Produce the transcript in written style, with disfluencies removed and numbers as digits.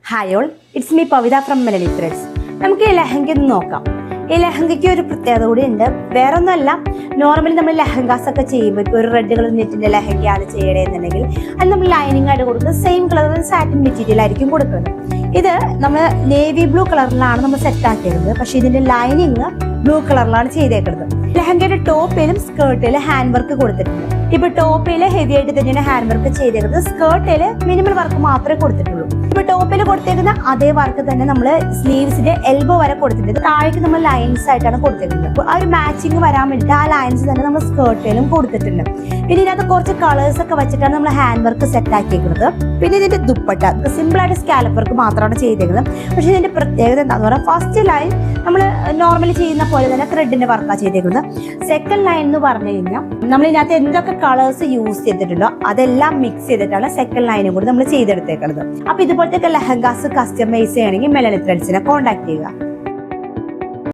Hi all, it's me Pavitha from Melany Threads. നമുക്ക് ഈ ലെഹങ്ക ഒന്ന് നോക്കാം. ഈ ലെഹങ്കയ്ക്ക് ഒരു പ്രത്യേകത കൂടി ഉണ്ട്. വേറെ ഒന്നുമല്ല, നോർമലി നമ്മൾ ലെഹങ്കാസ് ഒക്കെ ചെയ്യുമ്പോൾ ഇപ്പോൾ ഒരു റെഡ് കളർ നെറ്റിന്റെ ലെഹങ്കയാണ് ചെയ്യണമെന്നുണ്ടെങ്കിൽ അത് നമ്മൾ ലൈനിങ് ആയിട്ട് കൊടുക്കുന്നത് സെയിം കളർ സാറ്റിൻ മെറ്റീരിയൽ ആയിരിക്കും കൊടുക്കുന്നത്. ഇത് നമ്മൾ നേവി ബ്ലൂ കളറിലാണ് നമ്മൾ സെറ്റ് ആക്കിയത്. പക്ഷെ ഇതിന്റെ ലൈനിങ് ബ്ലൂ കളറിലാണ് ചെയ്തേക്കുന്നത്. ലെഹങ്കയുടെ ടോപ്പിലും സ്കേർട്ടിലും ഹാൻഡ് വർക്ക് കൊടുത്തിട്ടുണ്ട്. ഇപ്പൊ ടോപ്പില് ഹെവി ആയിട്ട് തന്നെയാണ് ഹാൻഡ് വർക്ക് ചെയ്തേക്കുന്നത്. സ്കേർട്ടില് മിനിമൽ വർക്ക് മാത്രമേ കൊടുത്തിട്ടുള്ളൂ. ഇപ്പൊ ടോപ്പിൽ കൊടുത്തേക്കുന്ന അതേ വർക്ക് തന്നെ നമ്മൾ സ്ലീവ്സിന്റെ എൽബോ വരെ കൊടുത്തിട്ടുണ്ട്. താഴേക്ക് നമ്മൾ ലൈൻസ് ആയിട്ടാണ് കൊടുത്തിട്ടുള്ളത്. ആ ഒരു മാച്ചിങ് വരാൻ വേണ്ടിയിട്ട് ആ ലൈൻസ് തന്നെ നമ്മൾ സ്കേർട്ടിലും കൊടുത്തിട്ടുണ്ട്. പിന്നെ ഇതിനകത്ത് കുറച്ച് കളേഴ്സ് ഒക്കെ വെച്ചിട്ടാണ് നമ്മൾ ഹാൻഡ് വർക്ക് സെറ്റ് ആക്കിയിരിക്കുന്നത്. പിന്നെ ഇതിന്റെ ദുപ്പട്ട സിമ്പിൾ ആയിട്ട് സ്കാലപ്പ് വർക്ക് മാത്രമാണ് ചെയ്തേക്കുന്നത്. പക്ഷെ ഇതിന്റെ പ്രത്യേകത എന്താന്ന് പറഞ്ഞാൽ ഫസ്റ്റ് ലൈൻ നമ്മൾ നോർമലി ചെയ്യുന്ന പോലെ തന്നെ ത്രെഡിന്റെ വർക്കാണ് ചെയ്തേക്കുന്നത്. സെക്കൻഡ് ലൈൻ എന്ന് പറഞ്ഞു കഴിഞ്ഞാൽ നമ്മൾ ഇതിനകത്ത് എന്തൊക്കെ കളേഴ്സ് യൂസ് ചെയ്തിട്ടുണ്ടോ അതെല്ലാം മിക്സ് ചെയ്തിട്ടാണ് സെക്കൻഡ് ലൈനും കൂടി നമ്മൾ ചെയ്തെടുത്തേക്കുന്നത്. അപ്പൊ ഇതുപോലത്തെ ലെഹങ്കാസ് കസ്റ്റമൈസ് ചെയ്യണമെങ്കിൽ മെലനി ത്രെഡ്സിനെ കോൺടാക്ട് ചെയ്യുക.